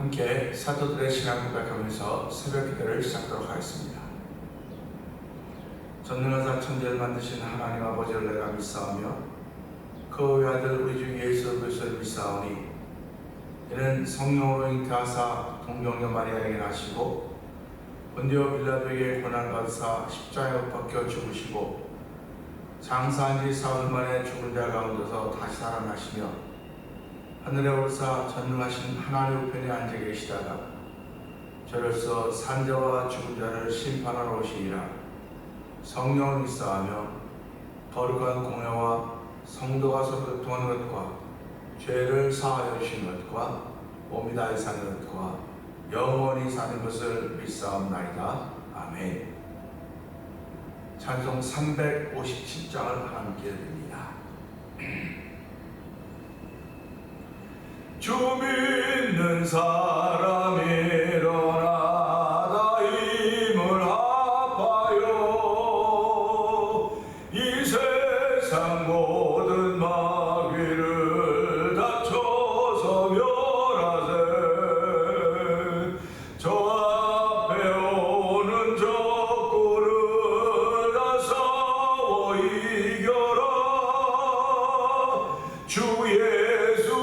함께 사도들의 신앙 고백하면서 새벽 기도를 시작하도록 하겠습니다. 전능하사 천지를 만드신 하나님 아버지를 내가 믿사오며 그 외아들 우리 주 예수 그리스도를 믿사오니 이는 성령으로 잉태하사 동정녀 마리아에게 나시고 본디오 빌라도에게 고난받으사 십자가에 못 박혀 죽으시고 장사한 지 사흘 만에 죽은 자 가운데서 다시 살아나시며 하늘에 올사 전능하신 하나님 우편에 앉아 계시다가 저로서 산자와 죽은 자를 심판하러 오시리라. 성령을 믿사하며 거룩한 공회와 성도가 서로 교통하는 것과 죄를 사하여 주시는 것과 몸이 다시 사는 것과 영원히 사는 것을 믿사옵나이다. 아멘. 찬송 357장을 함께 드립니다. 주 믿는 사람이 일어나 힘을 합하여 이 세상 모든 마귀를 다쳐서 멸하세. 저 앞에 오는 적군을 다 싸워 이겨라. 주 예수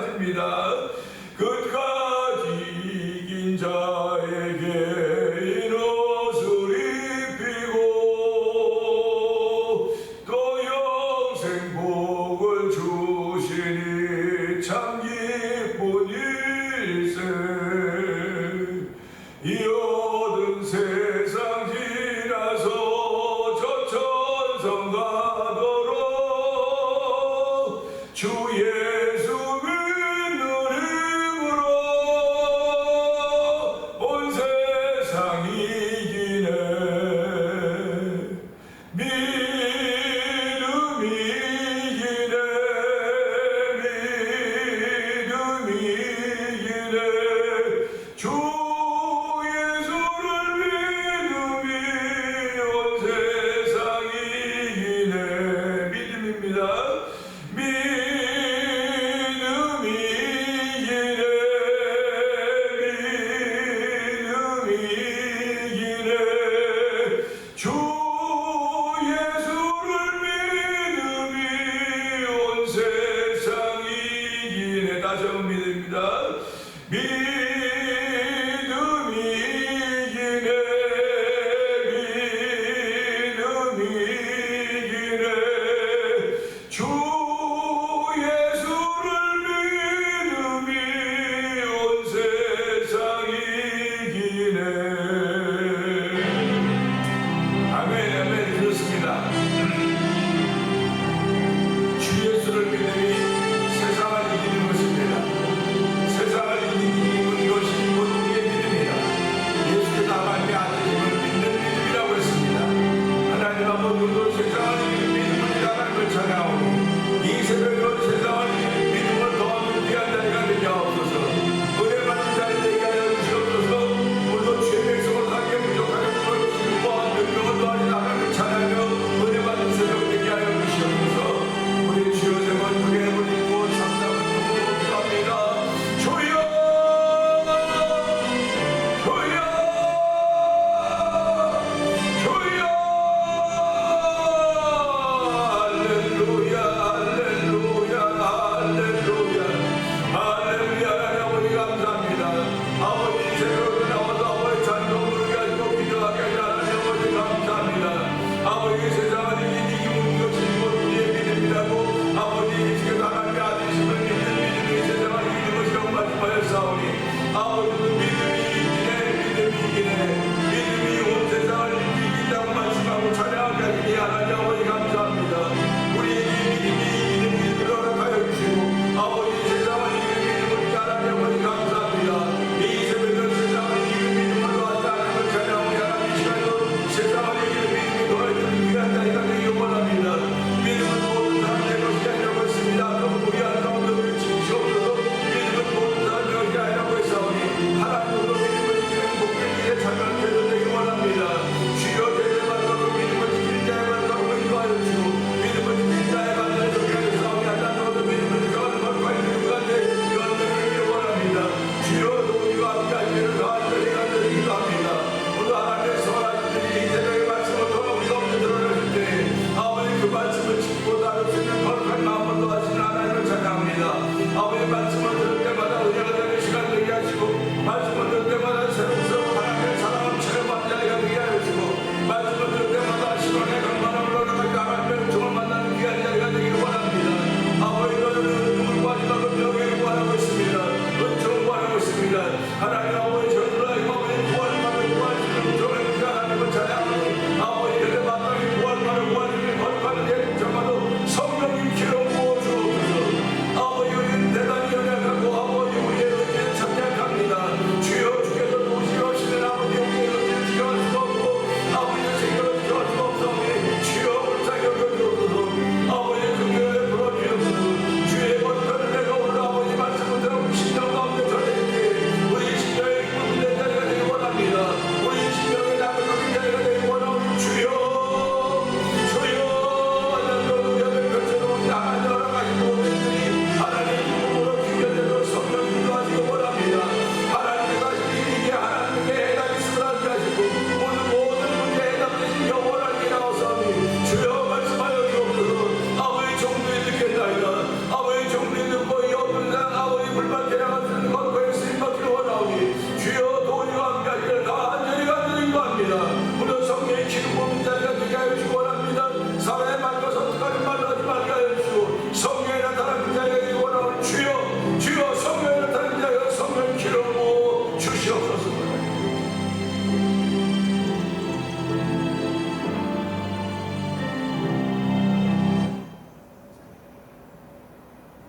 믿음입니다.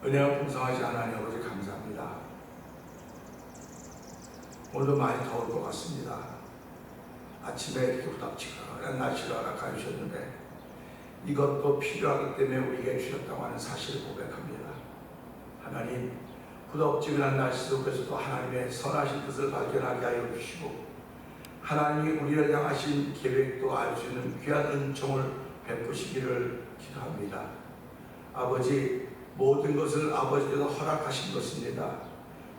은혜가 풍성하지 하나님 아버지 감사합니다. 오늘도 많이 더울 것 같습니다. 아침에 이렇게 후덥지근한 날씨가 가주셨는데 이것도 필요하기 때문에 우리에게 주셨다고 하는 사실을 고백합니다. 하나님, 후덥지근한 날씨 속에서도 하나님의 선하신 뜻을 발견하게 하여 주시고 하나님이 우리를 향하신 계획도 알 수 있는 귀한 은총을 베푸시기를 기도합니다. 아버지, 모든 것을 아버지께서 허락하신 것입니다.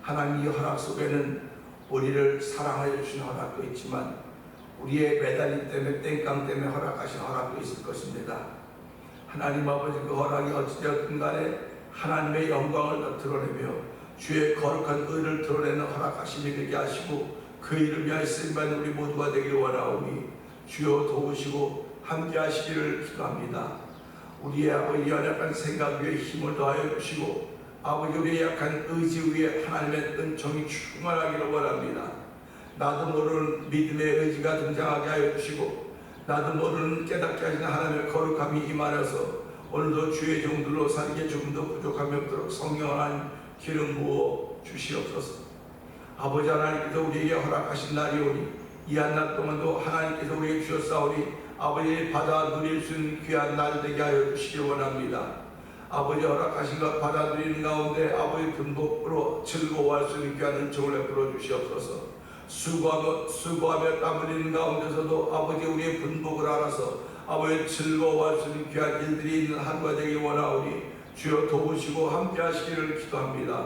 하나님, 이 허락 속에는 우리를 사랑하여 주신 허락도 있지만 우리의 매달림 때문에 땡깡 때문에 허락하신 허락도 있을 것입니다. 하나님 아버지, 그 허락이 어찌되었든 간에 하나님의 영광을 드러내며 주의 거룩한 의를 드러내는 허락하심이 되게 하시고 그 이름 위하여 쓰임받는 우리 모두가 되기를 원하오니 주여 도우시고 함께 하시기를 기도합니다. 우리의 아버지 연약한 생각 위에 힘을 더하여 주시고 아버지 우리의 약한 의지 위에 하나님의 은총이 충만하기를 원합니다. 나도 모르는 믿음의 의지가 등장하게 하여 주시고 나도 모르는 깨닫게 하시는 하나님의 거룩함이 임하여서 오늘도 주의 종들로 살기에 조금 더 부족함이 없도록 성령 하나님 기름 부어 주시옵소서. 아버지 하나님께서 우리에게 허락하신 날이 오니 이 한 날 동안도 하나님께서 우리에게 주셨사오니 아버지 받아 누릴 수 있는 귀한 날 되게 하여 주시기 원합니다. 아버지 허락하신 것 받아 누리는 가운데 아버지 분복으로 즐거워할 수 있는 귀한 은총을 베풀어 주시옵소서. 수고하며 땀 흘리는 가운데서도 아버지 우리의 분복을 알아서 아버지 즐거워할 수 있는 귀한 일들이 있는 하루가 되길 원하오니 주여 도우시고 함께 하시기를 기도합니다.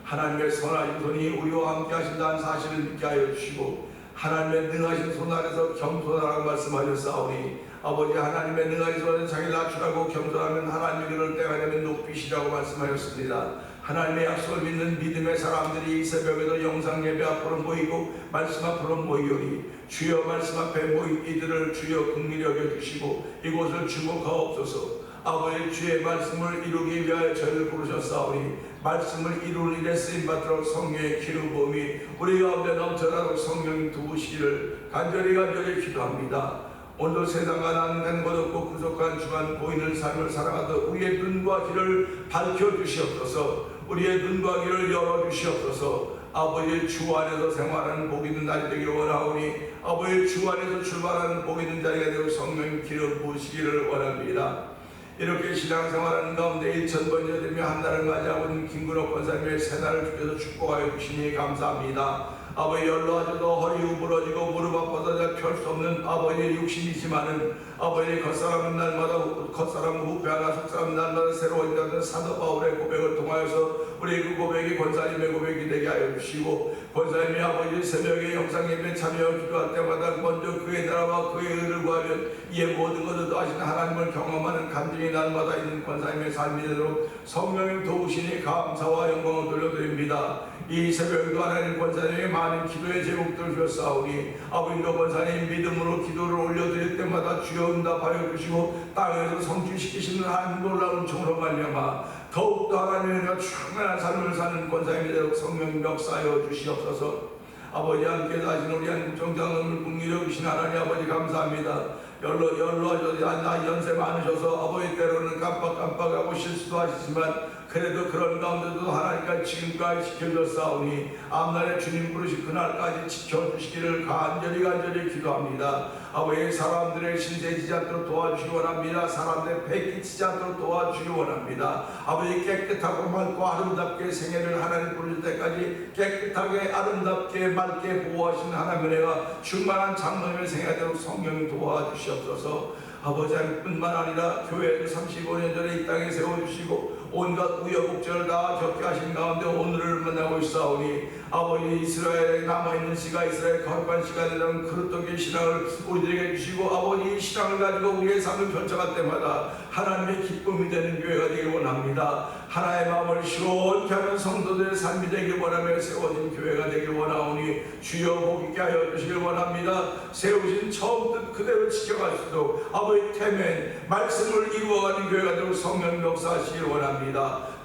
하나님의 선하신 손이 우리와 함께 하신다는 사실을 믿게 하여 주시고 하나님의 능하신 손 아래서 겸손하라고 말씀하셨사오니 아버지 하나님의 능하신 손은 자기를 낮추라고 겸손하면 하나님이 그럴 때가 되면 높이시라고 말씀하셨습니다. 하나님의 약속을 믿는 믿음의 사람들이 이 새벽에도 영상 예배 앞으로 모이고 말씀 앞으로 모이오니 주여 말씀 앞에 모인 이들을 주여 긍휼히 여겨주시고 이곳을 주목하옵소서. 아버지 주의 말씀을 이루기 위하여 저희를 부르셨사오니 말씀을 이루는 일에 쓰임받도록 성령의 기름 부음이 우리 가운데 넘쳐나도록 성령님 도우시기를 간절히 기도합니다. 오늘도 세상과 나는 것 없고 구속한 주만 보이는 삶을 살아가도 우리의 눈과 길을 밝혀주시옵소서. 우리의 눈과 길을 열어주시옵소서. 아버지 주 안에서 생활하는 복 있는 날이 되기를 원하오니 아버지 주 안에서 출발하는 복 있는 자리가 되고 성령님 기름 부으시기를 원합니다. 이렇게 신앙생활하는 가운데 1000번째 되며 한 달을 맞이하고 있는 김근옥 권사님의 새날을 주께서 축복하여 주시니 감사합니다. 아버지 연로하셔도 허리 우부러지고 무릎 아파서 펼 수 없는 아버지의 육신이지만은 아버지 겉사람은 날마다 겉사람은 후패하나 속사람은 날마다 새로워진다는 사도 바울의 고백을 통하여서 우리 그 고백이 권사님의 고백이 되게 하여 주시고 권사님이 아버지 새벽에 영상예배 참여하여 기도할 때마다 먼저 그의 나라와 그의 의를 구하면 이에 모든 것을 더하시는 하나님을 경험하는 감정이 날마다 있는 권사님의 삶이 되도록 성령님 도우시니 감사와 영광을 돌려드립니다. 이 새벽에도 하나님 권사님에게 많은 기도의 제목들을 주셨사오니 아버지도 권사님 믿음으로 기도를 올려드릴 때마다 주여 응답하여 주시고 땅에서 성취시키시는 하나님 놀라운 종으로 말미암아 더욱더 하나님의 충만한 삶을 사는 권사님이 되도록 성령 역사하여 주시옵소서. 아버지 함께 하신 우리 한국 정장을 긍휼히 여기신 하나님 아버지 감사합니다. 연로하셔서 나이 연세 많으셔서 아버지 때로는 깜빡깜빡하고 실수도 하시지만 그래도 그런 가운데도 하나님과 지금까지 지켜줬사오니 앞날에 주님 부르신 그날까지 지켜주시기를 간절히 기도합니다. 아버지 사람들의 신세지지 않도록 도와주시기 원합니다. 사람들의 패기치지 않도록 도와주시기 원합니다. 아버지 깨끗하고 맑고 아름답게 생애를 하나님 부르실 때까지 깨끗하게 아름답게 맑게 보호하시는 하나님의 은혜가 충만한 장로님의 생애가 되도록 성령이 도와주시옵소서. 아버지 뿐만 아니라 교회를 35년 전에 이 땅에 세워주시고 온갖 우여곡절을 다 겪게 하신 가운데 오늘을 만나고 있사오니 아버지 이스라엘에 남아있는 시가 이스라엘 거룩한 시가 되는 그릇독의 신앙을 우리들에게 주시고 아버지 이 신앙을 가지고 우리의 삶을 펼쳐갈 때마다 하나님의 기쁨이 되는 교회가 되길 원합니다. 하나의 마음을 시원케 하는 성도들의 삶이 되길 원하며 세워진 교회가 되길 원하오니 주여 복 있게 하여 주시길 원합니다. 세우신 처음부터 그대로 지켜갈 수 있도록 아버지 태멘 말씀을 이루어가는 교회가 되고 성령 역사하시길 원합니다.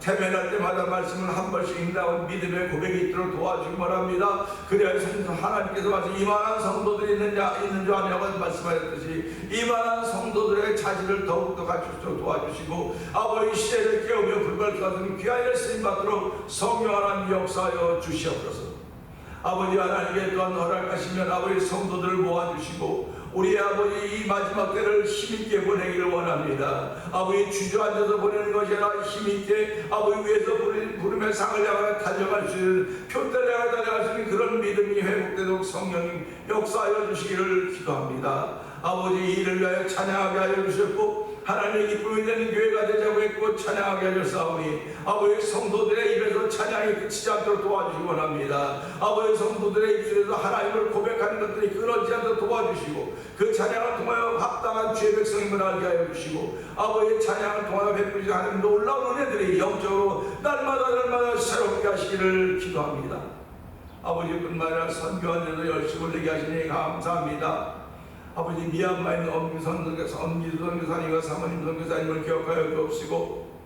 태면할 때마다 말씀을 한 번씩 읽나온 믿음의 고백이 있도록 도와주기 바랍니다. 그래서 하나님께서 와서 이만한 성도들이 있는 줄 아냐고 말씀하셨듯이 이만한 성도들의 자질을 더욱더 갖출 수 있도록 도와주시고 아버지 시대를 깨우며 불발 역사하는 귀한 일 쓰임받도록 성령 하나님 역사하여 주시옵소서. 아버지 하나님께 또한 허락하시면 아버지 성도들을 모아주시고 우리 아버지 이 마지막 때를 힘있게 보내기를 원합니다. 아버지 주저앉아서 보내는 것이 아니라 힘있게 아버지 위에서 부름의 상을 향하여 달려갈 수 있는 표대를 향해 달려갈 수 있는 그런 믿음이 회복되도록 성령님 역사하여 주시기를 기도합니다. 아버지 이 일을 위하여 찬양하게 하여 주셨고 하나님의 기쁨이 되는 교회가 되자고 했고 찬양하게 하셨사오니 아버지 성도들의 입에서 찬양이 그치지 않도록 도와주시기 원합니다. 아버지 성도들의 입술에서 하나님을 고백하는 것들이 끊어지지 않도록 도와주시고 그 찬양을 통하여 합당한 주의 백성임을 알게 하여 주시고 아버지의 찬양을 통하여 베푸시는 하나님 놀라운 은혜들이 영적으로 날마다 새롭게 하시기를 기도합니다. 아버지뿐만 아니라 선교한 데도 열심을 내게 하시니 감사합니다. 아버지 미얀마에 있는 엄미도 선교사님과 사모님 선교사님을 기억하여 주옵시고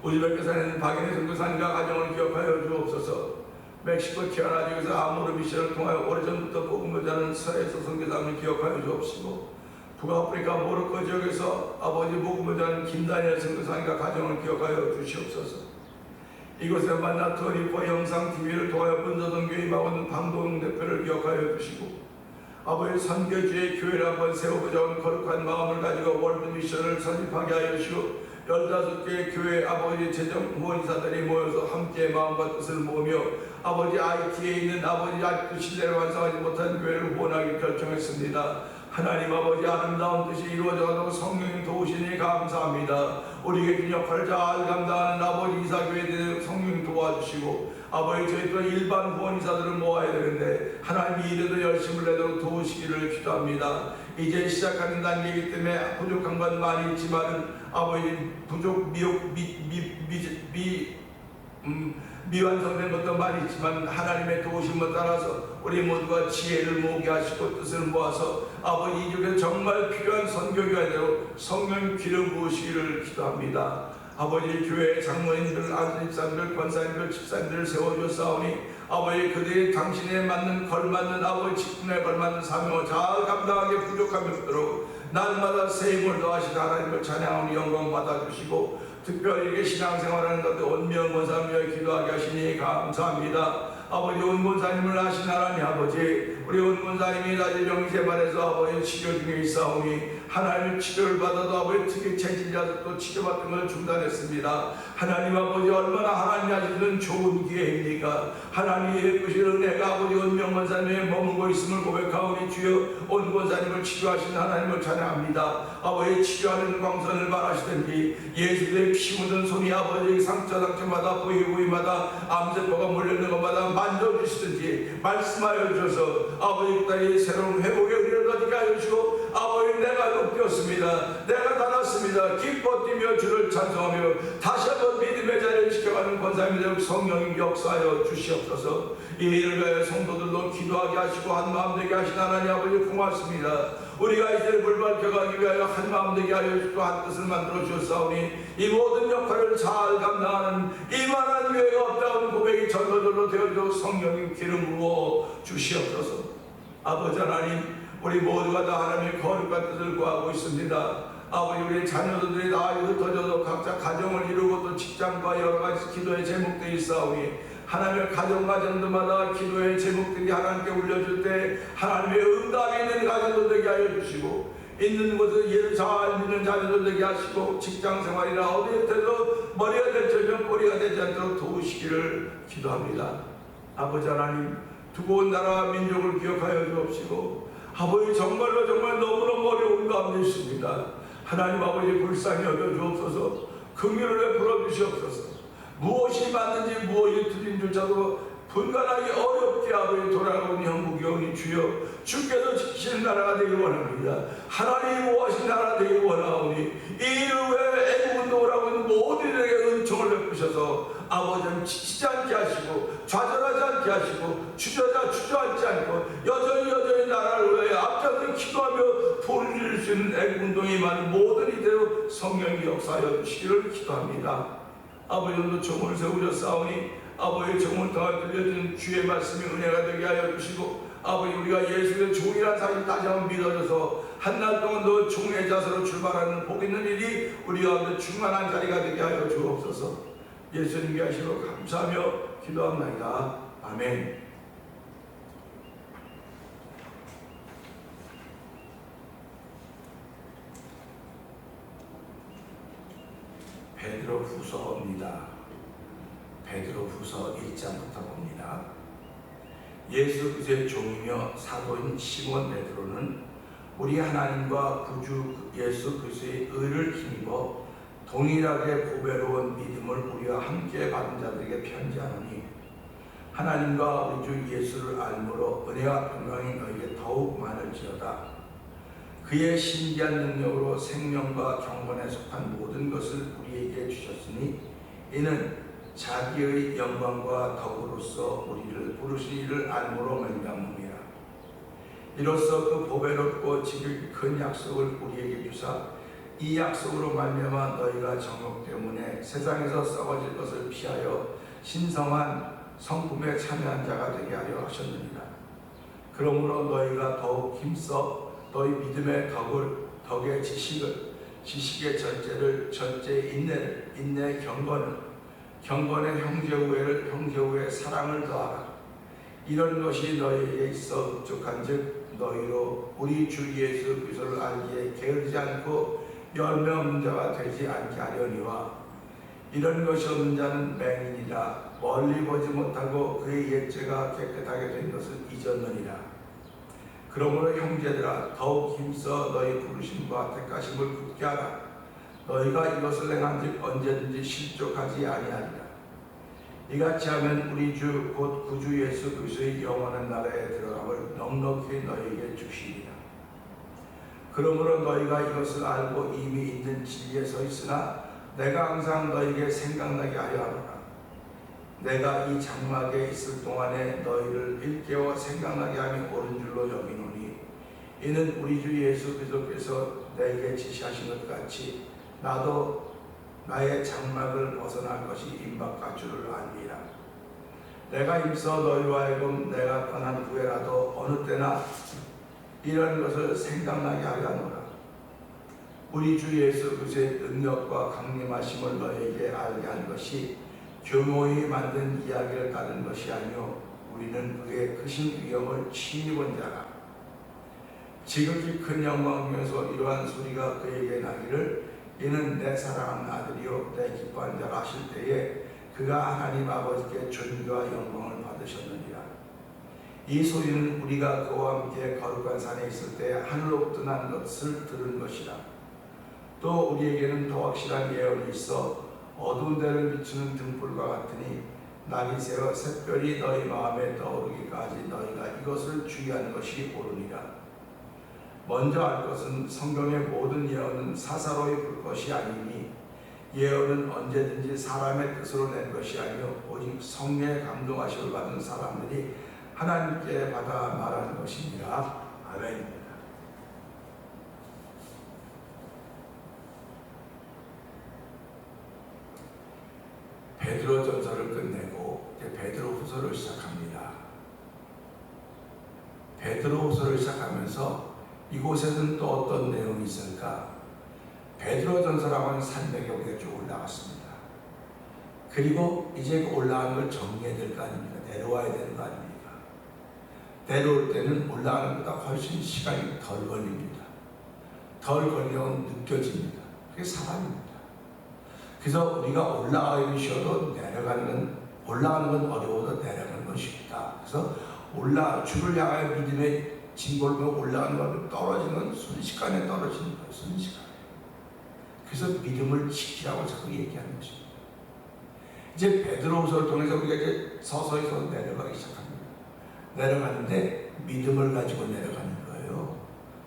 우즈베키스탄에 있는 박인혜 선교사님과 가정을 기억하여 주옵소서. 멕시코 티아나 지역에서 아모르 미션을 통하여 오래전부터 복음을 전하는 서해서 선교사님을 기억하여 주옵시고 북아프리카 모로코 지역에서 아버지 복음을 전하는 김다니엘 선교사님과 가정을 기억하여 주시옵소서. 이곳에 만나 토리포 영상TV를 통하여 분서선교에 임하고 있는 방도영 대표를 기억하여 주시고 아버지 선교지의 교회를 한번 세우고자 하는 거룩한 마음을 가지고 월드미션을 설립하게 하여 주시고 15개의 교회 아버지 재정 후원사들이 모여서 함께 마음과 뜻을 모으며 아버지 IT에 있는 아버지 아직도 신뢰를 완성하지 못한 교회를 후원하기 결정했습니다. 하나님 아버지 아름다운 뜻이 이루어져가도록 성령님 도우시니 감사합니다. 우리에게 준 역할을 잘 감당하는 아버지 이사교회에 대해 성령님 도와주시고 아버지 저희 또 일반 후원이사들을 모아야 되는데 하나님 이 일에도 열심을 내도록 도우시기를 기도합니다. 이제 시작하는 단계이기 때문에 부족한 건 많이 있지만 아버지 미완성된 것도 많이 있지만 하나님의 도우심을 따라서 우리 모두가 지혜를 모으게 하시고 뜻을 모아서 아버지 이 중에 정말 필요한 선교교회대로 성령 기름 부으시기를 기도합니다. 아버지 교회 장로님들, 안수집사님들, 권사님들, 집사님들을 세워주사오니 아버지 그들이 당신에 맞는 걸맞는 아버지 직분에 걸맞는 사명을 잘 감당하게 부족함이 없도록 날마다 새 힘을 더하시다 하나님을 찬양하니 영광 받아주시고 특별히 이렇게 신앙생활하는 것도 온명 권사님을 기도하게 하시니 감사합니다. 아버지 온 권사님을 아신 하나님 아버지 우리 온 권사님이 나질병 재발해서 아버지 치료 중에 있사오니 하나님의 치료를 받아도 아버지 특히 체질이라서 또 치료받는 걸 중단했습니다. 하나님 아버지 얼마나 하나님 아시는 좋은 기회입니까? 하나님의 예쁘신 은혜가 아버지 온명 권사님에 머물고 있음을 고백하오니 주여 온 권사님을 치료하신 하나님을 찬양합니다. 아버지 치료하는 광선을 바라시든지 예수의 피 묻은 손이 아버지 상처마다 부위마다 암세포가 몰려있는 것마다 만져주시든지 말씀하여 주셔서 아버지 딸이 새로운 회복의 은혜를 얻게 하여 주시고 아버지 내가 높였습니다. 내가 달았습니다. 기뻐 뛰며 주를 찬송하며 다시 한번 믿음의 자리를 지켜가는 권사님이 되고 성령님 역사하여 주시옵소서. 이 일을 위하여 성도들도 기도하게 하시고 한마음 되게 하신 하나님 아버지 고맙습니다. 우리가 이제 불 밝혀가기 위하여 한마음 되게 하여 주시고 한뜻을 만들어 주셨사오니 이 모든 역할을 잘 감당하는 이만한 교회가 없다는 고백이 절로절로 되어주고 성령님 기름 부어 주시옵소서. 아버지 하나님 우리 모두가 다 하나님의 거룩한 뜻을 구하고 있습니다. 아버지 우리 자녀들이 다 흩어져도 각자 가정을 이루고 또 직장과 여러가지 기도의 제목들이 있사오니 하나님의 가정마다 기도의 제목들이 하나님께 올려줄 때 하나님의 응답이 있는 가정들 되게 하여 주시고 있는 곳에 예를 잘 믿는 자녀들 되게 하시고 직장생활이나 어디에서도 머리가 될지언정 꼬리가 되지 않도록 도우시기를 기도합니다. 아버지 하나님 두고 온 나라와 민족을 기억하여 주옵시고 아버지 정말 너무너무 어려운 가운데 있습니다. 하나님 아버지 불쌍히 여겨 주옵소서. 긍휼을 베풀어 주시옵소서. 무엇이 맞는지 무엇이 틀린줄자도 분간하기 어렵게 아버지 돌아가는 형국이 오니 주여 주께서 지키시는 나라가 되길 원합니다. 하나님 모하신 나라 되길 원하오니 이 일을 왜 애국운동을 하는 모든 이들에게 은총을 베푸셔서 아버지는 지치지 않게 하시고 좌절하지 않게 하시고 주저앉지 않고 여전히 나라를 위해 앞장서 기도하며 돌릴 수 있는 애국운동이 많은 모든 이대로 성령이 역사하여 주시기를 기도합니다. 아버지도 종을 세우셨사오니 아버지의 종을 통하여 들려준 주의 말씀이 은혜가 되게 하여 주시고 아버지 우리가 예수의 종이라는 사실 다시 한번 믿어줘서 한 달 동안 너 종의 자세로 출발하는 복 있는 일이 우리 가운데 충만한 자리가 되게 하여 주옵소서. 예수님께 하시고 감사하며 기도합니다. 아멘. 베드로후서입니다. 베드로후서 1장부터 봅니다. 예수 그리스도의 종이며 사도인 시몬 베드로는 우리 하나님과 구주 예수 그리스도의 의를 힘입어 동일하게 보배로운 믿음을 우리와 함께 받은 자들에게 편지하노니 하나님과 우리 주 예수를 알므로 은혜와 평강이 너에게 더욱 많을지어다. 그의 신비한 능력으로 생명과 경건에 속한 모든 것을 우리에게 주셨으니 이는 자기의 영광과 덕으로서 우리를 부르신 이를 알므로 말미암음이라. 이로써 그 보배롭고 지극히 큰 약속을 우리에게 주사 이 약속으로 말미암아 너희가 정욕 때문에 세상에서 썩어질 것을 피하여 신성한 성품에 참여한 자가 되게 하려 하셨느니라. 그러므로 너희가 더욱 힘써 너희 믿음의 덕의 지식의 전제를, 전제의 인내를, 인내의 경건의 형제 우애의 사랑을 더하라. 이런 것이 너희에게 있어 흡족한즉 너희로 우리 주 예수 그리스도를 알기에 게으르지 않고 열매 없는 자가 되지 않게 하려니와 이런 것이 없는 자는 맹인이라 멀리 보지 못하고 그의 옛죄가 깨끗하게 된 것을 잊었느니라. 그러므로 형제들아 더욱 힘써 너희 부르심과 택하심을 굳게 하라. 너희가 이것을 행한즉 언제든지 실족하지 아니하리라. 이같이 하면 우리 주 곧 구주 예수 그리스도의 영원한 나라에 들어감을 넉넉히 너희에게 주시리라. 그러므로 너희가 이것을 알고 이미 있는 진리에 서 있으나 내가 항상 너희에게 생각나게 하려 하노라. 내가 이 장막에 있을 동안에 너희를 일깨워 생각나게 함이 옳은 줄로 여기노니 이는 우리 주 예수 그리스도께서 내게 지시하신 것 같이 나도 나의 장막을 벗어날 것이 임박할 줄을 압니다. 내가 힘써 너희로 하여금 내가 떠난 후에라도 어느 때나 이런 것을 생각나게 하려 하노라. 우리 주 예수 그리스도의 능력과 강림하심을 너희에게 알게 한 것이 교묘히 만든 이야기를 따른 것이 아니요 우리는 그의 크신 위엄을 친히 본 자라. 지극히 큰 영광 중에서 이러한 소리가 그에게 나기를 이는 내 사랑하는 아들이요 내 기뻐하는 자라 하실 때에 그가 하나님 아버지께 존귀와 영광을 받으셨느니라. 이 소리는 우리가 그와 함께 거룩한 산에 있을 때 하늘로부터 난 것을 들은 것이라. 또 우리에게는 더 확실한 예언이 있어 어두운 데를 비추는 등불과 같으니 날이 새어 샛별이 너희 마음에 떠오르기까지 너희가 이것을 주의하는 것이 옳으니라. 먼저 알 것은 성경의 모든 예언은 사사로이 볼 것이 아니니 예언은 언제든지 사람의 뜻으로 낸 것이 아니요 오직 성령의 감동하심을 받은 사람들이 하나님께 받아 말하는 것입니다. 아멘. 베드로전서를 끝내고 이제 베드로후서를 시작합니다. 베드로후서를 시작하면서 이곳에는 또 어떤 내용이 있을까? 베드로전서라고 하는 산맥에 우리가 쭉 올라갔습니다. 그리고 이제 올라가는 걸 정리해야 될 거 아닙니까? 내려와야 되는 거 아닙니까? 내려올 때는 올라가는 것보다 훨씬 시간이 덜 걸립니다. 덜 걸리면 느껴집니다. 그게 사람입니다. 그래서 우리가 올라가기 쉬워도 올라가는 건 어려워도 내려가는 건 쉽다. 그래서 주를 향하여 믿음의 진골로 올라가는 것을 떨어지는 건 순식간에 떨어지는 거예요. 순식간에. 그래서 믿음을 지키라고 자꾸 얘기하는 것입니다. 이제 베드로후서를 통해서 우리가 이제 서서히 내려가기 시작합니다. 내려가는데 믿음을 가지고 내려가는 거예요.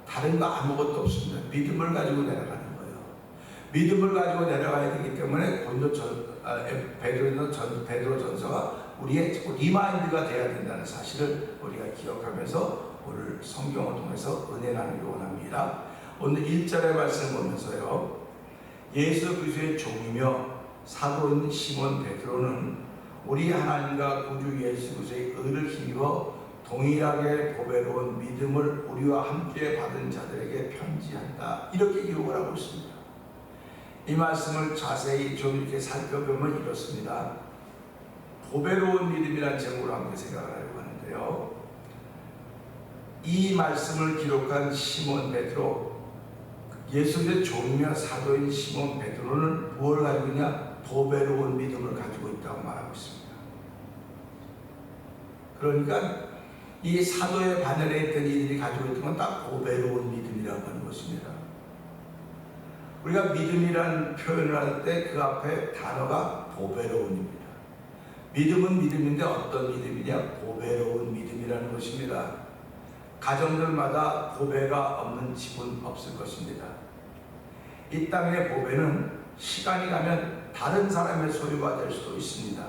다른 거 아무것도 없습니다. 믿음을 가지고 내려가는 거예요. 믿음을 가지고 내려가야 되기 때문에 베드로전서가 우리의 리마인드가 되어야 된다는 사실을 우리가 기억하면서 오늘 성경을 통해서 은혜 나누기 원합니다. 오늘 1절의 말씀을 보면서요. 예수 그리스도의 종이며 사도인 시몬 베드로는 우리 하나님과 구주 예수 그리스도의 의를 힘입어 동일하게 보배로운 믿음을 우리와 함께 받은 자들에게 편지한다. 이렇게 기록을 하고 있습니다. 이 말씀을 자세히 좀 이렇게 살펴보면 이렇습니다. 보배로운 믿음이라는 제목으로 함께 생각을 하려고 하는데요. 이 말씀을 기록한 시몬 베드로, 예수의 종이며 사도인 시몬 베드로는 무엇을 가지고 있냐? 보배로운 믿음을 가지고 있다고 말하고 있습니다. 그러니까 이 사도의 반열에 있던 이들이 가지고 있던 건 다 보배로운 믿음이라고 하는 것입니다. 우리가 믿음이라는 표현을 할 때 그 앞에 단어가 보배로운입니다. 믿음은 믿음인데 어떤 믿음이냐? 보배로운 믿음이라는 것입니다. 가정들마다 보배가 없는 집은 없을 것입니다. 이 땅의 보배는 시간이 가면 다른 사람의 소유가 될 수도 있습니다.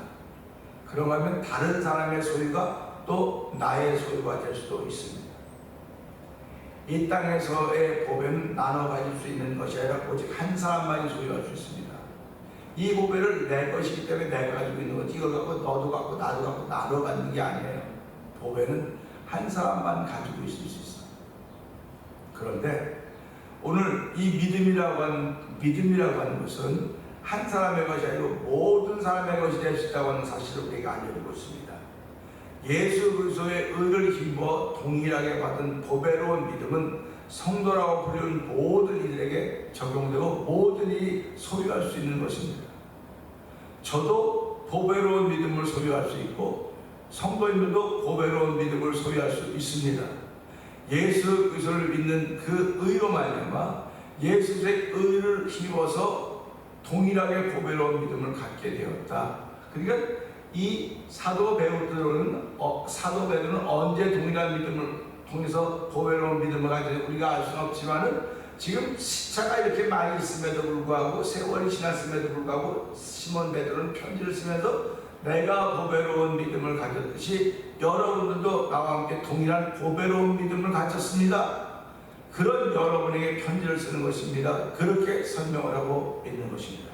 그런가 하면 다른 사람의 소유가 또 나의 소유가 될 수도 있습니다. 이 땅에서의 보배는 나눠 가질 수 있는 것이 아니라 오직 한 사람만이 소유할 수 있습니다. 이 보배를 내 것이기 때문에 내가 가지고 있는 거지, 이걸 갖고 너도 갖고 나도 갖고 나눠 갖는 게 아니에요. 보배는 한 사람만 가지고 있을 수 있어요. 그런데 오늘 이 믿음이라고 하는 것은 한 사람의 것이 아니고 모든 사람의 것이 될 수 있다고 하는 사실을 우리에게 알려주고 있습니다. 예수 그리스도의 의를 힘입어 동일하게 받은 보배로운 믿음은 성도라고 불리는 모든 이들에게 적용되고 모든 이들이 소유할 수 있는 것입니다. 저도 보배로운 믿음을 소유할 수 있고 성도님들도 보배로운 믿음을 소유할 수 있습니다. 예수 그리스도를 믿는 그 의로 말미암아 예수의 의를 힘입어서 동일하게 보배로운 믿음을 갖게 되었다. 그러니까 이 사도 베드로는 언제 동일한 믿음을 통해서 보배로운 믿음을 가지고 우리가 알 수는 없지만은 지금 시차가 이렇게 많이 있음에도 불구하고 세월이 지났음에도 불구하고 시몬 베드로는 편지를 쓰면서 내가 보배로운 믿음을 가졌듯이 여러분들도 나와 함께 동일한 보배로운 믿음을 가졌습니다. 그런 여러분에게 편지를 쓰는 것입니다. 그렇게 설명을 하고 있는 것입니다.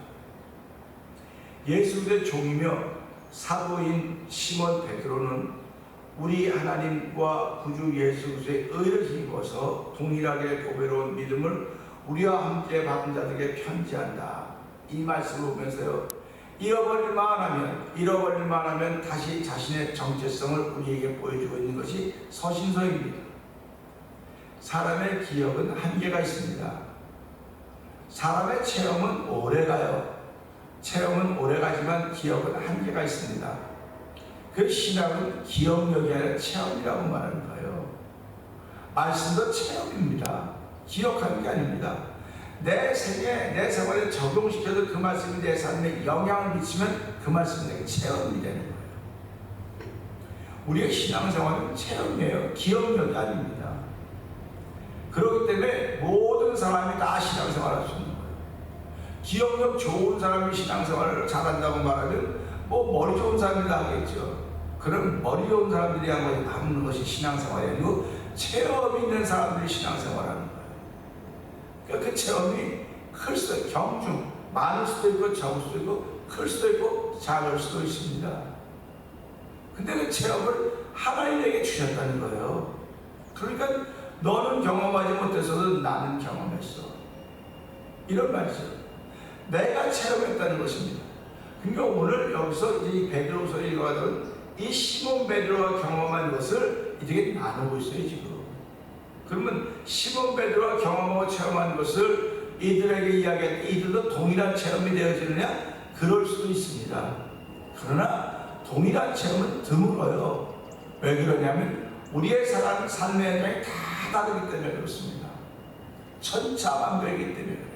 예수의 종이며 사도인 시몬 베드로는 우리 하나님과 구주 예수 그리스도의 의를 힘입어서 동일하게 보배로운 믿음을 우리와 함께 받은 자들에게 편지한다. 이 말씀을 보면서요, 잃어버릴만 하면 다시 자신의 정체성을 우리에게 보여주고 있는 것이 서신서입니다. 사람의 기억은 한계가 있습니다. 사람의 체험은 오래가요. 체험은 오래가지만 기억은 한계가 있습니다. 그 신앙은 기억력이 아니라 체험이라고 말하는 거예요. 말씀도 체험입니다. 기억하는 게 아닙니다. 내 생에, 내 생활에 적용시켜도 그 말씀이 내 삶에 영향을 미치면 그 말씀이 내게 체험이 되는 거예요. 우리의 신앙생활은 체험이에요. 기억력이 아닙니다. 그렇기 때문에 모든 사람이 다 신앙생활을 할 수 있는 거예요. 기억력 좋은 사람이 신앙생활을 잘한다고 말하면 머리 좋은 사람들이 하겠죠. 그럼 머리 좋은 사람들이 하는 것이 신앙생활이 아니고 체험이 있는 사람들이 신앙생활을 하는 거예요. 그러니까 그 체험이 클 수도 있고 경중, 많을 수도 있고 적을 수도 있고 클 수도 있고 작을 수도 있습니다. 근데 그 체험을 하나님에게 주셨다는 거예요. 그러니까 너는 경험하지 못했어도 나는 경험했어. 이런 말이죠. 내가 체험했다는 것입니다. 그러니까 오늘 여기서 이 베드로서를 읽어가던 이 시몬 베드로가 경험한 것을 이렇게 나누고 있어요, 지금. 그러면 시몬 베드로가 경험하고 체험한 것을 이들에게 이야기할 때 이들도 동일한 체험이 되어지느냐? 그럴 수도 있습니다. 그러나 동일한 체험은 드물어요. 왜 그러냐면 우리의 삶의 현장이 다 다르기 때문에 그렇습니다. 천차만별이기 때문에 그래요.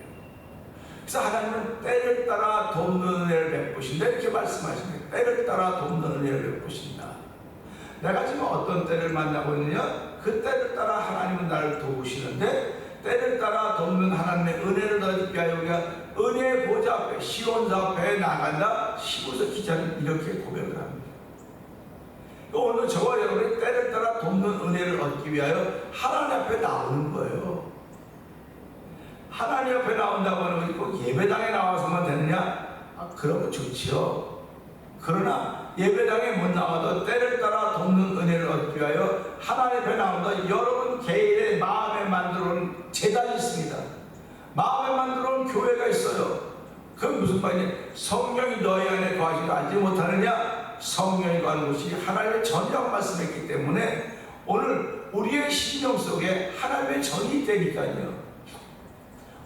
그래서 하나님은 때를 따라 돕는 은혜를 베푸신다 이렇게 말씀하십니다. 때를 따라 돕는 은혜를 베푸신다. 내가 지금 어떤 때를 만나고 있느냐? 그 때를 따라 하나님은 나를 도우시는데 때를 따라 돕는 하나님의 은혜를 얻기 위하여 우리가 은혜의 보좌 앞에 시온사 앞에 나간다. 시부서 기자는 이렇게 고백을 합니다. 오늘 저와 여러분이 때를 따라 돕는 은혜를 얻기 위하여 하나님 앞에 나오는 거예요. 하나님 앞에 나온다고 하는 것이 꼭 예배당에 나와서만 되느냐? 그런 거 좋지요. 그러나 예배당에 못 나와도 때를 따라 돕는 은혜를 얻기 위하여 하나님 앞에 나온다. 여러분 개인의 마음에 만들어 온 제단이 있습니다. 마음에 만들어 온 교회가 있어요. 그건 무슨 말이냐? 성령이 너희 안에 거하시고 알지 못하느냐? 성령이 거하는 곳이 하나님의 전이라고 말씀했기 때문에 오늘 우리의 심령 속에 하나님의 전이 있다니까요.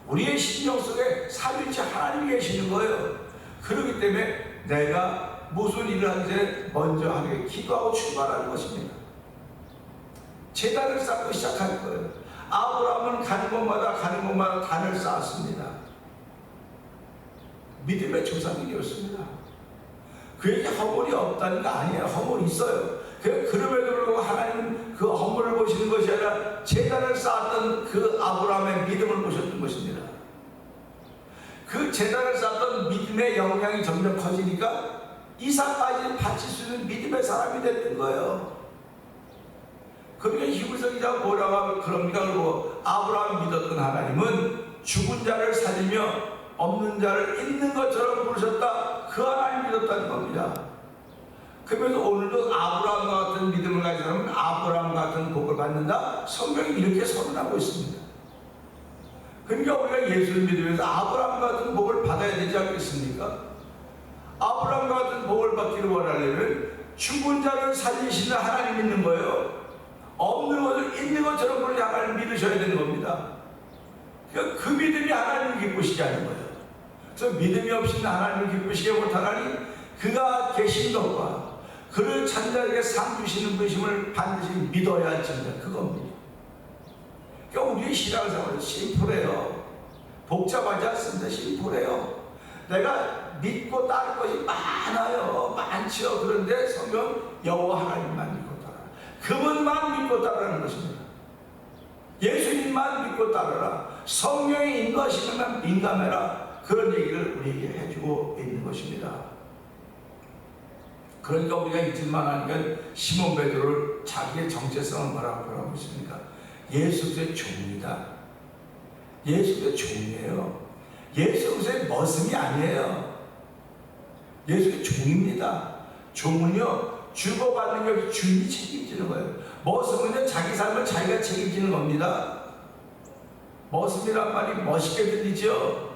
우리의 심령 속에 삼위일체 하나님이 계시는 거예요. 그렇기 때문에 내가 무슨 일을 하는지 먼저 하게 기도하고 출발하는 것입니다. 제단을 쌓고 시작할 거예요. 아브라함은 가는 곳마다 단을 쌓았습니다. 믿음의 조상이었습니다. 그에게 허물이 없다는 거 아니에요. 허물이 있어요. 그럼에도 불구하고 하나님은 그 허물을 보시는 것이 아니라 제단을 쌓았던 그 아브라함의 믿음을 보셨던 것입니다. 그 제단을 쌓았던 믿음의 영향이 점점 커지니까 이삭까지 바칠 수 있는 믿음의 사람이 됐던 거예요. 그러니까 히브리서 기자가 뭐라고 그럽니까? 그리고 아브라함이 믿었던 하나님은 죽은 자를 살리며 없는 자를 있는 것처럼 부르셨다. 그 하나님 믿었다는 겁니다. 그러면서 오늘도 아브라함과 같은 믿음을 가진 사람은 아브라함 같은 복을 받는다. 성경이 이렇게 선언하고 있습니다. 그러니까 우리가 예수를 믿으면서 아브라함 같은 복을 받아야 되지 않겠습니까? 아브라함 같은 복을 받기를 원하려면 죽은 자를 살리시는 하나님 믿는 거예요. 없는 것을 있는 것처럼 그렇게 하나님 믿으셔야 되는 겁니다. 그러니까 그 믿음이 하나님을 기쁘시게 하는 거예요. 그래서 믿음이 없이는 하나님을 기쁘시게 못하나니 그가 계신 것과 그를 찬자에게 상 주시는 분이심을 반드시 믿어야 할지니라. 그겁니다. 그러니까 우리의 신앙생활은 심플해요. 복잡하지 않습니다. 심플해요. 내가 믿고 따를 것이 많아요. 많죠. 그런데 성경 여호와 하나님만 믿고 따라. 그분만 믿고 따르라는 것입니다. 예수님만 믿고 따르라. 성령의 인도하시면 민감해라. 그런 얘기를 우리에게 해주고 있는 것입니다. 그러니까 우리가 잊을만 하니까 시몬 베드로를 자기의 정체성을 뭐라고 했습니까? 예수의 종이다. 예수의 종이에요. 예수의 머슴이 아니에요. 예수의 종입니다. 종은요, 주고받는 게 주인이 책임지는 거예요. 머슴은요, 자기 삶을 자기가 책임지는 겁니다. 머슴이란 말이 멋있게 들리죠?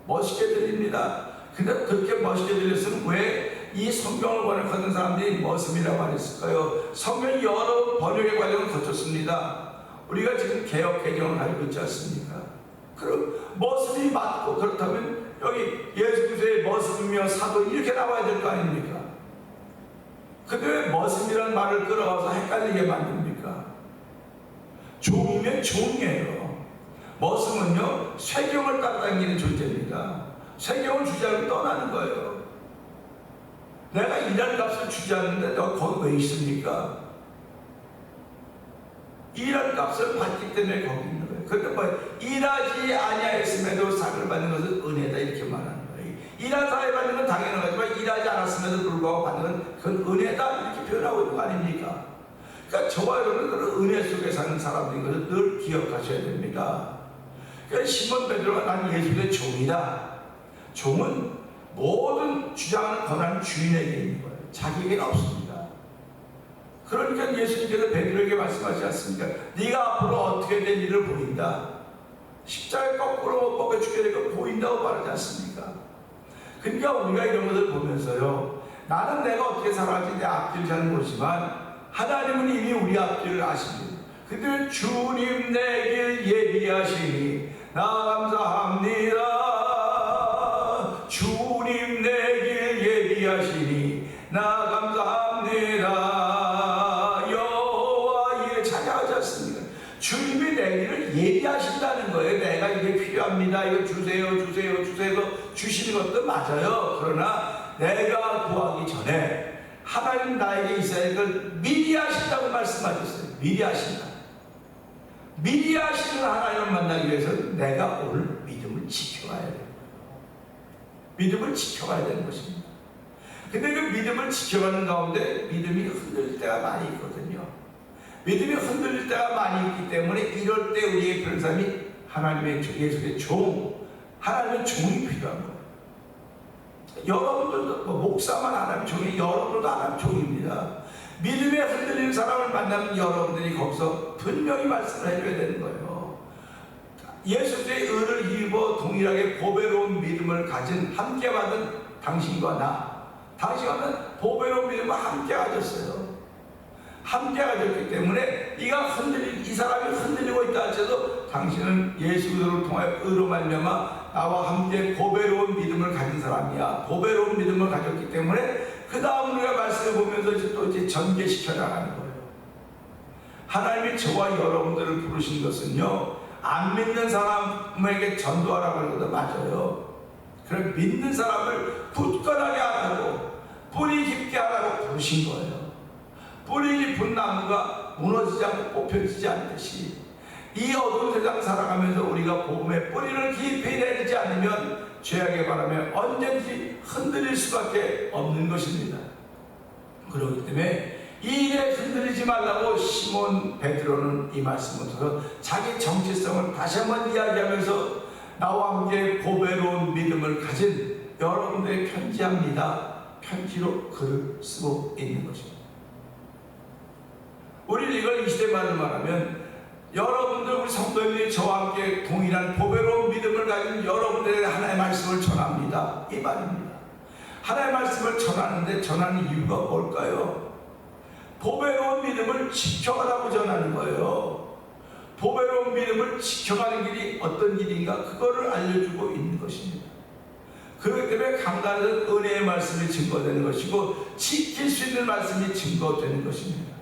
멋있게 들립니다. 근데 그렇게 멋있게 들렸으면 왜 이 성경을 번역하는 사람들이 머슴이라고 말했을까요? 성경이 여러 번역의 과정을 거쳤습니다. 우리가 지금 개역 개정을 알고 있지 않습니까? 그럼 머슴이 맞고 그렇다면 여기 예수 그리스도의 머슴이며 사도 이렇게 나와야 될 거 아닙니까? 근데 왜 머슴이라는 말을 끌어와서 헷갈리게 만듭니까? 종이면 종이에요. 머슴은요, 쇠경을 따라다니는 존재입니다. 쇠경을 주지 않고 떠나는 거예요. 내가 일할 값을 주지 않는데 너 거기 왜 있습니까? 일할 값을 받기 때문에 거기 있는 거예요. 그런데 뭐 일하지 아니하였음에도 상을 받는 것은 은혜다 이렇게 말하는 거예요. 일한 사람이 받는 건 당연한 거지만 일하지 않았음에도 불구하고 받는 건 그건 은혜다 이렇게 표현하고 있는 거 아닙니까? 그러니까 저와 여러분은 그런 은혜 속에 사는 사람들인 것을 늘 기억하셔야 됩니다. 그러니까 시몬 베드로가 난 예수의 종이다. 종은 모든 주장하는 권한은 주인에게 있는 거예요. 자기에게는 없습니다. 그러니까 예수님께서 베드로에게 말씀하지 않습니까? 네가 앞으로 어떻게 된 일을 보인다. 십자가에 거꾸로 못 벗겨 죽게 되고 보인다고 말하지 않습니까? 그러니까 우리가 이런 것을 보면서요, 나는 내가 어떻게 살아갈지 내 앞뒤를 잘 모르지만 하나님은 이미 우리 앞뒤를 아십니다. 근데 주님 내 길 예비하시니 나 감사합니다. 주님 내 길 예비하시니 나 감사합니다. 여호와 찬양하지 않습니까? 주님이 내 길을 예비하신다는 거예요. 내가 이게 필요합니다. 이거 주세요. 주시는 것도 맞아요. 그러나 내가 구하기 전에 하나님 나에게 있어야 할 걸 미리 하신다고 말씀하셨어요. 미리 하신다. 미리 하시는 하나님을 만나기 위해서는 내가 오늘 믿음을 지켜가야 돼요. 믿음을 지켜가야 되는 것입니다. 근데 그 믿음을 지켜가는 가운데 믿음이 흔들릴 때가 많이 있거든요. 믿음이 흔들릴 때가 많이 있기 때문에 이럴 때 우리의 변삼이 하나님의 예수의 종, 하나님의 종이 필요한 거예요. 여러분들도 목사만 안 하면 종이, 여러분들도 안 하면 종입니다. 믿음에 흔들리는 사람을 만나면 여러분들이 거기서 분명히 말씀을 해줘야 되는 거예요. 예수의 의를 입어 동일하게 보배로운 믿음을 가진, 함께 받은 당신과 나, 당신과는 보배로운 믿음을 함께 가졌어요. 함께 가졌기 때문에 이 사람이 흔들리고 있다 할지라도 당신은 예수 그리스도를 통하여 의로 말미암아 나와 함께 보배로운 믿음을 가진 사람이야. 보배로운 믿음을 가졌기 때문에 그 다음 우리가 말씀을 보면서 또 이제 전개시켜 나가는 거예요. 하나님이 저와 여러분들을 부르신 것은요, 안 믿는 사람에게 전도하라고 하는 것도 맞아요. 그럼 믿는 사람을 굳건하게 하라고, 뿌리 깊게 하라고 부르신 거예요. 뿌리 깊은 나무가 무너지지 않고 뽑혀지지 않듯이 이 어두운 세상 살아가면서 우리가 복음의 뿌리를 깊이 내리지 않으면 죄악의 바람에 언제든지 흔들릴 수밖에 없는 것입니다. 그렇기 때문에 이 일에 흔들리지 말라고 시몬 베드로는 이 말씀을 통해서 자기 정체성을 다시 한번 이야기하면서 나와 함께 보배로운 믿음을 가진 여러분들에게 편지합니다. 편지로 글을 쓰고 있는 것입니다. 우리는 이걸 이 시대 말로 말하면 여러분들, 우리 성도님들이 저와 함께 동일한 보배로운 믿음을 가진 여러분들에게 하나님의 말씀을 전합니다, 이 말입니다. 하나님의 말씀을 전하는 이유가 뭘까요? 보배로운 믿음을 지켜가라고 전하는 거예요. 보배로운 믿음을 지켜가는 길이 어떤 길인가, 그거를 알려주고 있는 것입니다. 그렇기 때문에 강단은 은혜의 말씀이 증거되는 것이고 지킬 수 있는 말씀이 증거되는 것입니다.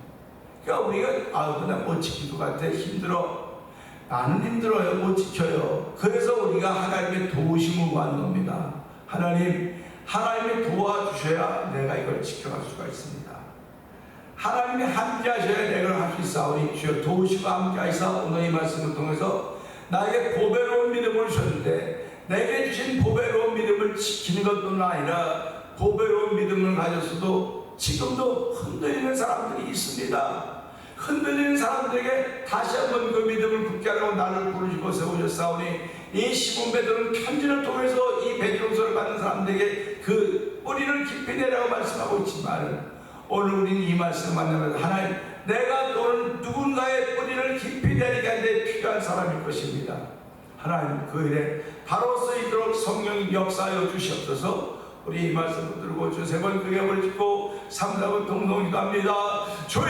그러니까 우리가 그냥 못 지킬 것 같아, 힘들어, 나는 힘들어요, 못 지켜요. 그래서 우리가 하나님의 도우심을 구하는 겁니다. 하나님이 도와주셔야 내가 이걸 지켜갈 수가 있습니다. 하나님이 함께 하셔야 내가 이걸 할 수 있사오니 주여 도우시고 함께 하시사. 오늘 이 말씀을 통해서 나에게 보배로운 믿음을 주셨는데 내게 주신 보배로운 믿음을 지키는 것뿐 아니라 보배로운 믿음을 가졌어도 지금도 흔들리는 사람들이 있습니다. 흔들리는 사람들에게 다시 한번 그 믿음을 굳게 하라고 나를 부르시고 세우셨사오니 이 시몬 베드로는 편지를 통해서 이 베드로서를 받는 사람들에게 그 뿌리를 깊이 내라고 말씀하고 있지만, 오늘 우리는 이 말씀을 만나면 하나님, 내가 오늘 누군가의 뿌리를 깊이 내리게 하는데 필요한 사람일 것입니다. 하나님, 그 일에 바로 쓰이도록 성령이 역사하여 주시옵소서. 우리 이 말씀 붙들고 주 세 번 크게 한번 짓고 3, 4번 동동 기도합니다. 주여,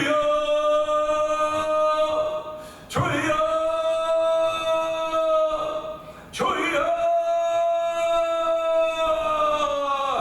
주여, 주여.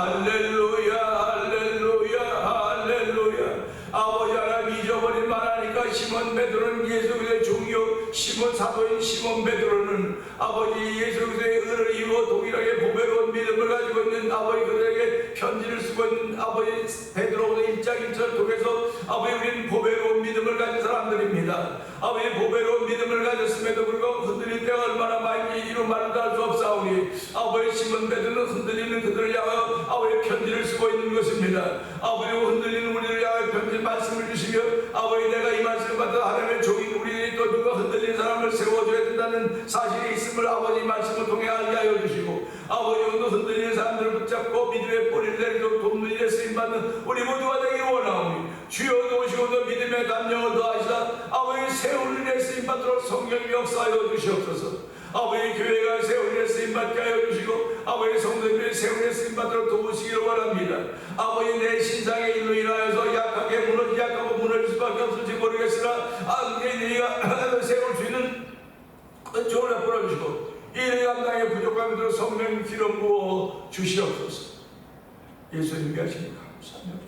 할렐루야, 할렐루야, 할렐루야. 아버지 하나님, 잊어버린 말하니까 시몬 베드로는 예수 그리스도의 종이요 시몬 사도인 시몬 베드로는 아버지 예수 그리스도의 의를 이루어 동일하게 보배로운 믿음을 가지고 있는 아버지, 그들에게 편지를 쓰고 있는 아버지 베드로보다 1장 1절을 통해서 아버지, 우리는 보배로운 믿음을 가진 사람들입니다. 아버지, 보배로운 믿음을 가졌음에도 불구하고 흔들릴 때가 얼마나 많은지 이루 말도 할 수 없사오니 아버지, 시몬 베드로는 흔들리는 그들을 향하여 아버지 편지를 쓰고 있는 것입니다. 아버지, 흔들리는 우리를 향하여 편지 말씀을 주시며 아버지, 내가 이 말씀을 받아 하나님의 종인 우리들이 또 누가 흔들린 사람을 세워줘야 된다는 사실이 있음을 아버지 말씀을 통해 알게 하여 주시고 아버지, 오늘 흔들리는 사람들을 붙잡고 믿음의 뿌리를 내리도록 돕는 일에 쓰임받는 우리 모두가 되기 원하오니 주여 도우시고 믿음의 담력을 더하시다 아버지, 세울 일에 쓰임받도록 성령이 역사하여 주시옵소서. 아버지, 교회가 세울 일에 쓰임받게 하여 주시고 아버지, 성도님들이 세울 일에 쓰임받도록 도우시기를 원합니다. 아버지, 내 신상의 일로 인하여서 약하고 무너질 수밖에 없을지 모르겠으나 아버지, 네가 세울 수 있는 은총을 베풀어 주시고 이를 감당에 부족함으로 성령 기름 부어 주시옵소서. 예수님께 하시니 감사합니다.